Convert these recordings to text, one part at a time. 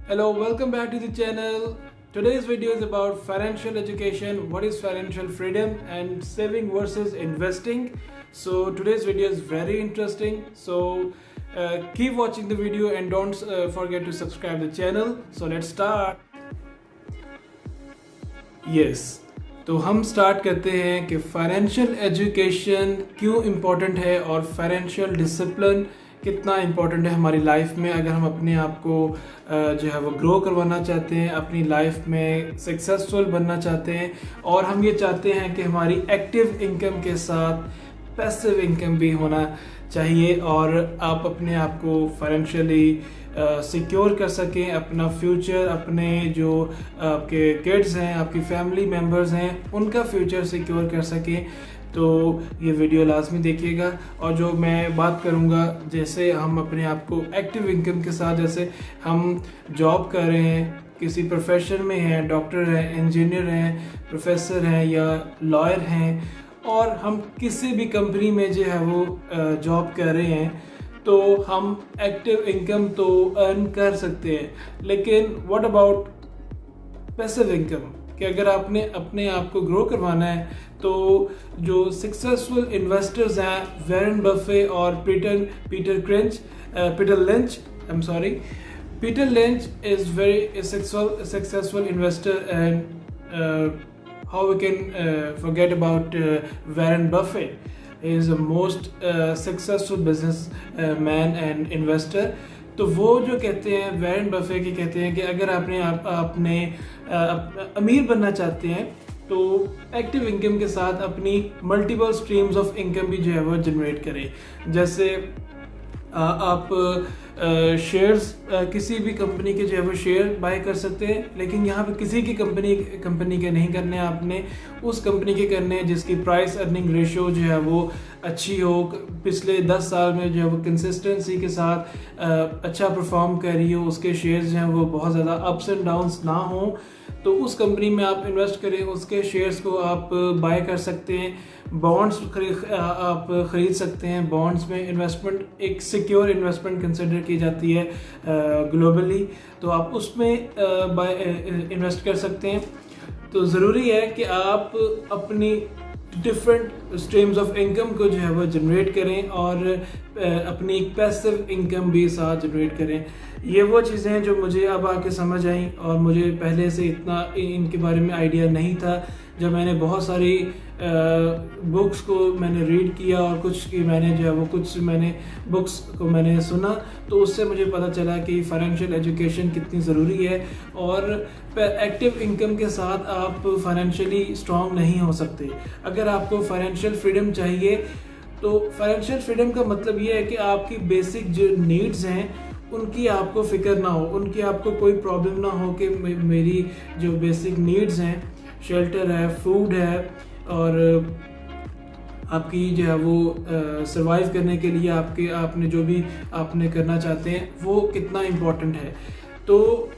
Hello, welcome back to the channel. Today's video is about financial education, what is financial freedom and saving versus investing. So today's video is very interesting. So keep watching the video and don't forget to subscribe the channel. So let's start. Yes, तो हम start करते हैं कि financial education क्यों important है और financial discipline कितना important है हमारी लाइफ में अगर हम अपने आप को जो है वो ग्रो करवाना चाहते हैं, अपनी लाइफ में सक्सेसफुल बनना चाहते हैं और हम ये चाहते हैं कि हमारी एक्टिव इनकम के साथ पैसिव इनकम भी होना चाहिए और आप अपने आप को फाइनेंशियली सिक्योर कर सकें, अपना फ्यूचर, अपने जो आपके किड्स हैं, आपकी फैमिली मेम्बर्स हैं, उनका फ्यूचर सिक्योर कर सकें। तो ये वीडियो लाजमी देखिएगा। और जो मैं बात करूँगा, जैसे हम अपने आप को एक्टिव इनकम के साथ, जैसे हम जॉब कर रहे हैं, किसी प्रोफेशन में हैं, डॉक्टर हैं, इंजीनियर हैं, प्रोफेसर हैं या लॉयर हैं और हम किसी भी कंपनी में जो है वो जॉब कर रहे हैं, तो हम एक्टिव इनकम तो अर्न कर सकते हैं। लेकिन व्हाट अबाउट पैसिव इनकम, कि अगर आपने अपने आप को ग्रो करवाना है तो जो सक्सेसफुल इन्वेस्टर्स हैं, वॉरेन बफे और Peter lynch is very successful investor and how we can forget about Warren Buffett. He is the most successful businessman and investor. तो वो जो कहते हैं, वॉरेन बफे की कहते हैं कि अगर आपने अमीर बनना चाहते हैं तो एक्टिव इनकम के साथ अपनी मल्टीपल स्ट्रीम्स ऑफ इनकम भी जो है वो जनरेट करें। जैसे आप शेयर्स किसी भी कंपनी के जो है वो शेयर बाय कर सकते हैं, लेकिन यहाँ पे किसी की कंपनी के नहीं करने, आपने उस कंपनी के करने हैं जिसकी प्राइस अर्निंग रेशियो जो है वो अच्छी हो, पिछले 10 साल में जो है वो कंसिस्टेंसी के साथ अच्छा परफॉर्म कर रही हो, उसके शेयर्स जो हैं वो बहुत ज़्यादा अप्स एंड डाउन्स ना हो, तो उस कंपनी में आप इन्वेस्ट करें, उसके शेयर्स को आप बाय कर सकते हैं। बॉन्ड्स आप ख़रीद सकते हैं। बॉन्ड्स में इन्वेस्टमेंट एक सिक्योर इन्वेस्टमेंट कंसिडर की जाती है ग्लोबली, तो आप उसमें इन्वेस्ट कर सकते हैं। तो ज़रूरी है कि आप अपनी डिफरेंट स्ट्रीम्स ऑफ इनकम को जो है वो जनरेट करें और अपनी पैसिव इनकम भी साथ जनरेट करें। ये वो चीज़ें हैं जो मुझे अब आके समझ आई और मुझे पहले से इतना इनके बारे में आइडिया नहीं था। जब मैंने बहुत सारी बुक्स को मैंने रीड किया और कुछ की मैंने जो है वो कुछ मैंने बुक्स को मैंने सुना, तो उससे मुझे पता चला कि फाइनेंशियल एजुकेशन कितनी ज़रूरी है और एक्टिव इनकम के साथ आप फाइनेंशियली स्ट्रांग नहीं हो सकते। अगर आपको फाइनेंशियल फ्रीडम चाहिए तो फाइनेंशियल फ्रीडम का मतलब ये है कि आपकी बेसिक जो नीड्स हैं उनकी आपको फ़िक्र ना हो, उनकी आपको कोई प्रॉब्लम ना हो कि मेरी जो बेसिक नीड्स हैं, शेल्टर है, फूड है और आपकी जो है वो सर्वाइव करने के लिए आपने जो भी आपने करना चाहते हैं वो कितना इम्पोर्टेंट है। तो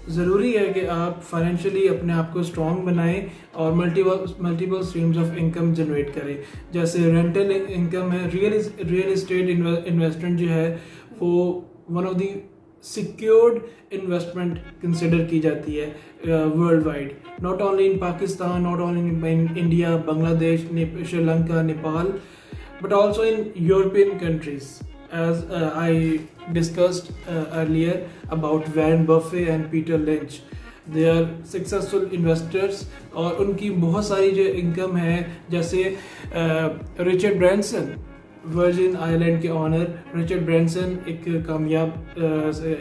ज़रूरी है कि आप फाइनेंशियली अपने आप को स्ट्रॉन्ग बनाएं और multiple streams of income generate करें। जैसे रेंटल इनकम है, रियल एस्टेट इन्वेस्टमेंट जो है वो one of the secured investment consider की जाती है world wide, not only in Pakistan, not only in India, Bangladesh, Sri Lanka, Nepal, but also in European countries, as I discussed earlier about Warren Buffett and Peter Lynch. They are successful investors और उनकी बहुत सारी जो income है, जैसे रिचर्ड ब्रैंसन, वर्जिन आइलैंड के honour Richard Branson एक कामयाब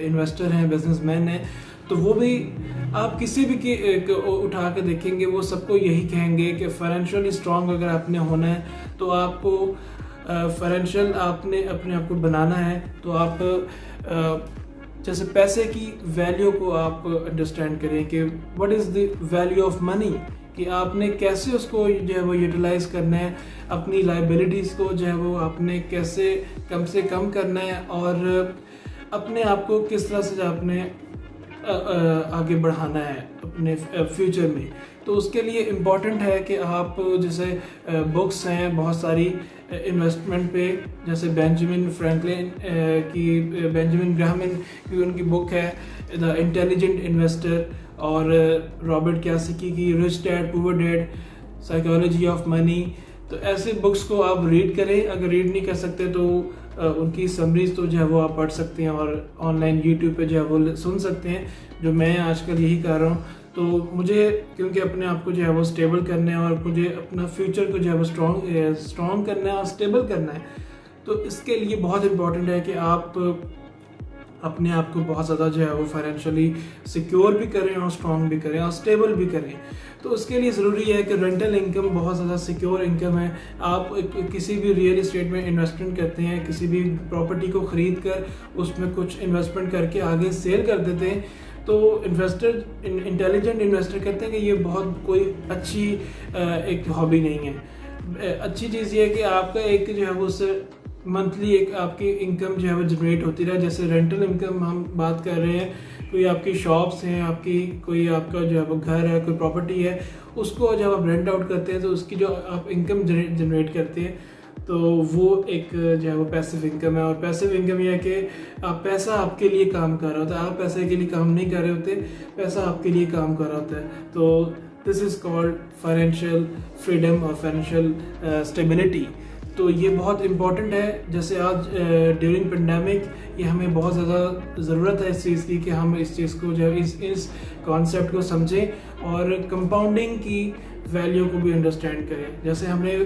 इन्वेस्टर हैं, बिजनेसमैन हैं। तो वो भी आप किसी भी उठा के देखेंगे, वो सबको यही कहेंगे कि फाइनेंशियली स्ट्रांग अगर आपने होना है तो आपको फाइनेंशियल आपने अपने आप को बनाना है, तो आप जैसे पैसे की वैल्यू को आप अंडरस्टैंड करें कि what is the value of money, कि आपने कैसे उसको जो है वो यूटिलाइज करना है, अपनी लाइबिलिटीज़ को जो है वो आपने कैसे कम से कम करना है और अपने आप को किस तरह से आपने आगे बढ़ाना है अपने फ्यूचर में, तो उसके लिए इम्पॉर्टेंट है कि आप जैसे बुक्स हैं बहुत सारी इन्वेस्टमेंट पे, जैसे बेंजामिन फ्रैंकलिन की, बेंजामिन ग्राहम की उनकी बुक है द इंटेलिजेंट इन्वेस्टर, और रॉबर्ट कियोसाकी की rich dad poor dad, psychology of money. तो ऐसे बुक्स को आप रीड करें। अगर रीड नहीं कर सकते तो उनकी समरीज तो जो है वो आप पढ़ सकते हैं और ऑनलाइन यूट्यूब पे जो है वो सुन सकते हैं, जो मैं आजकल यही कर रहा हूँ। तो मुझे क्योंकि अपने आप को जो है वो स्टेबल करना है और मुझे अपना फ्यूचर को जो है वो स्ट्रॉन्ग करना है और स्टेबल करना है, तो इसके लिए बहुत इम्पोर्टेंट है कि आप अपने आप को बहुत ज़्यादा जो है वो फाइनेंशियली सिक्योर भी करें और स्ट्रॉन्ग भी करें और स्टेबल भी करें। तो उसके लिए ज़रूरी है कि रेंटल इनकम बहुत ज़्यादा सिक्योर इनकम है। आप किसी भी रियल इस्टेट में इन्वेस्टमेंट करते हैं, किसी भी प्रॉपर्टी को ख़रीद कर उसमें कुछ इन्वेस्टमेंट करके आगे सेल कर देते हैं, तो इंटेलिजेंट इन्वेस्टर कहते हैं कि ये बहुत कोई अच्छी एक हॉबी नहीं है। अच्छी चीज़ ये है कि आपका एक जो है वो उससे मंथली एक आपकी इनकम जो है वो जनरेट होती रहे। जैसे रेंटल इनकम हम बात कर रहे हैं, कोई आपकी शॉप्स हैं, आपकी कोई आपका जो है वो घर है, कोई प्रॉपर्टी है, उसको जब आप रेंट आउट करते हैं तो उसकी जो आप इनकम जनरेट करते हैं, तो वो एक जो है वो पैसिव इनकम है। और पैसिव इनकम ये है कि पैसा आपके लिए काम कर रहा होता है, आप पैसे के लिए काम नहीं कर रहे होते, पैसा आपके लिए काम कर रहा होता है। तो this is called financial freedom और फाइनेंशियल स्टेबिलिटी। तो ये बहुत इम्पॉर्टेंट है। जैसे आज ड्यूरिंग पेंडेमिक ये हमें बहुत ज़्यादा ज़रूरत है इस चीज़ की कि हम इस चीज़ को जो है इस कॉन्सेप्ट को समझें और कंपाउंडिंग की वैल्यू को भी अंडरस्टैंड करें। जैसे हमने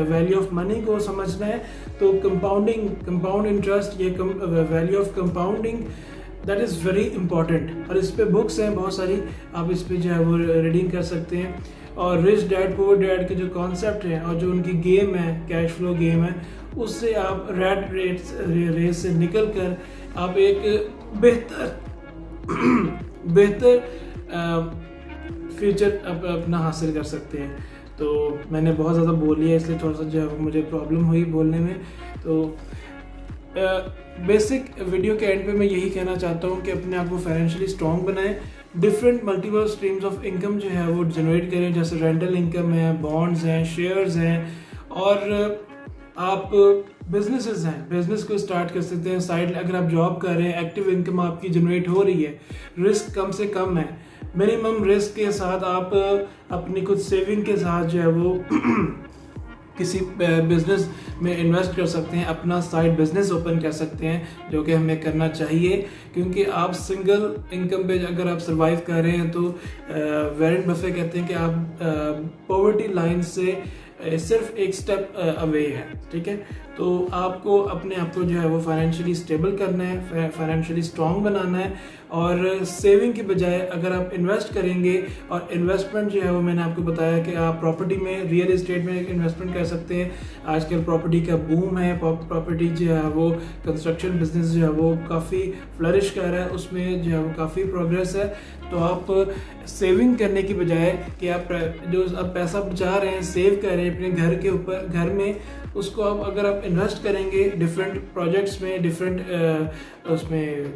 वैल्यू ऑफ मनी को समझना है, तो कंपाउंड इंटरेस्ट, ये value of compounding, that is very important. और इस पे बुक्स हैं बहुत सारी, आप इस पे जो है वो रीडिंग कर सकते हैं। और रिच डैड पुअर डैड के जो कॉन्सेप्ट हैं और जो उनकी गेम है, कैश फ्लो गेम है, उससे आप रैट रेस से निकल कर आप एक बेहतर फ्यूचर अपना हासिल कर सकते हैं। तो मैंने बहुत ज़्यादा बोल लिया, इसलिए थोड़ा सा जो है मुझे प्रॉब्लम हुई बोलने में। तो बेसिक वीडियो के एंड पे मैं यही कहना चाहता हूँ कि अपने आप को फाइनेंशियली स्ट्रॉन्ग बनाएं, different multiple streams of income जो है वो जनरेट करें। जैसे रेंटल इनकम है, बॉन्ड्स हैं, शेयर्स हैं, और आप बिजनेसेस हैं, बिजनेस को स्टार्ट कर सकते हैं। साइड अगर आप जॉब कर रहे हैं, एक्टिव इनकम आपकी जनरेट हो रही है, रिस्क कम से कम है, मिनिमम रिस्क के साथ आप अपनी कुछ सेविंग के साथ जो है वो किसी बिजनेस में इन्वेस्ट कर सकते हैं, अपना साइड बिजनेस ओपन कर सकते हैं, जो कि हमें करना चाहिए। क्योंकि आप सिंगल इनकम पे अगर आप सरवाइव कर रहे हैं तो वॉरेन बफे कहते हैं कि आप पॉवर्टी लाइन से सिर्फ एक स्टेप अवे है, ठीक है। तो आपको अपने आप को जो है वो फाइनेंशियली स्टेबल करना है, फाइनेंशियली स्ट्रॉन्ग बनाना है, और सेविंग की बजाय अगर आप इन्वेस्ट करेंगे, और इन्वेस्टमेंट जो है वो मैंने आपको बताया कि आप प्रॉपर्टी में, रियल एस्टेट में इन्वेस्टमेंट कर सकते हैं। आजकल प्रॉपर्टी का बूम है, प्रॉपर्टी जो है वो कंस्ट्रक्शन बिजनेस जो है वो काफ़ी फ्लरिश कर रहा है, उसमें जो है वो काफ़ी प्रोग्रेस है। तो आप सेविंग करने की बजाय कि आप जो आप पैसा बचा रहे हैं, सेव कर रहे हैं अपने घर के ऊपर, घर में, उसको आप अगर आप इन्वेस्ट करेंगे डिफरेंट प्रोजेक्ट्स में, डिफरेंट उसमें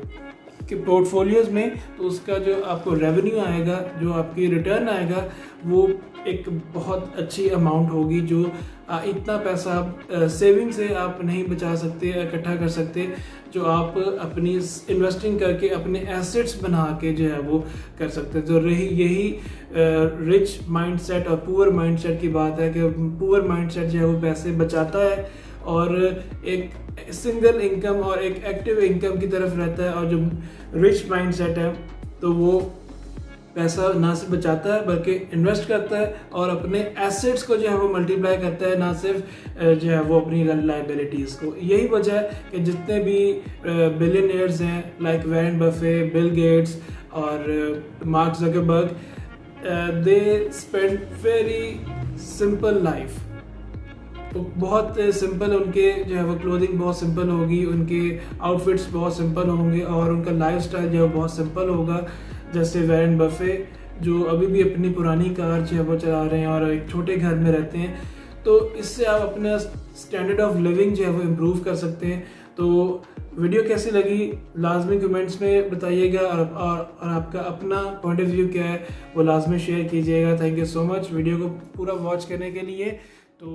के पोर्टफोलियोज में, तो उसका जो आपको रेवेन्यू आएगा, जो आपकी रिटर्न आएगा, वो एक बहुत अच्छी अमाउंट होगी, जो इतना पैसा सेविंग से आप नहीं बचा सकते, इकट्ठा कर सकते, जो आप अपनी इन्वेस्टिंग करके अपने एसेट्स बना के जो है वो कर सकते हैं। तो यही रिच माइंडसेट और पुअर माइंडसेट की बात है कि पुअर माइंडसेट जो है वो पैसे बचाता है और एक सिंगल इनकम और एक एक्टिव इनकम की तरफ रहता है, और जो रिच माइंडसेट है तो वो पैसा ना सिर्फ बचाता है बल्कि इन्वेस्ट करता है और अपने एसेट्स को जो है वो मल्टीप्लाई करता है, ना सिर्फ जो है वो अपनी लायबिलिटीज़ को। यही वजह है कि जितने भी बिलियनियर्स हैं, like Warren Buffett, Bill Gates और Mark Zuckerberg, they spend very simple life. तो बहुत सिंपल उनके जो है वो क्लोथिंग बहुत सिंपल होगी, उनके आउटफिट्स बहुत सिंपल होंगे और उनका लाइफस्टाइल जो है बहुत सिंपल होगा। जैसे वॉरेन बफे जो अभी भी अपनी पुरानी कार जो है वो चला रहे हैं और एक छोटे घर में रहते हैं, तो इससे आप अपना स्टैंडर्ड ऑफ लिविंग जो है वो इम्प्रूव कर सकते हैं। तो वीडियो कैसी लगी लाजमी कमेंट्स में बताइएगा, और आपका अपना पॉइंट ऑफ व्यू क्या है वो लाजमी शेयर कीजिएगा। Thank you so much video को पूरा वॉच करने के लिए। तो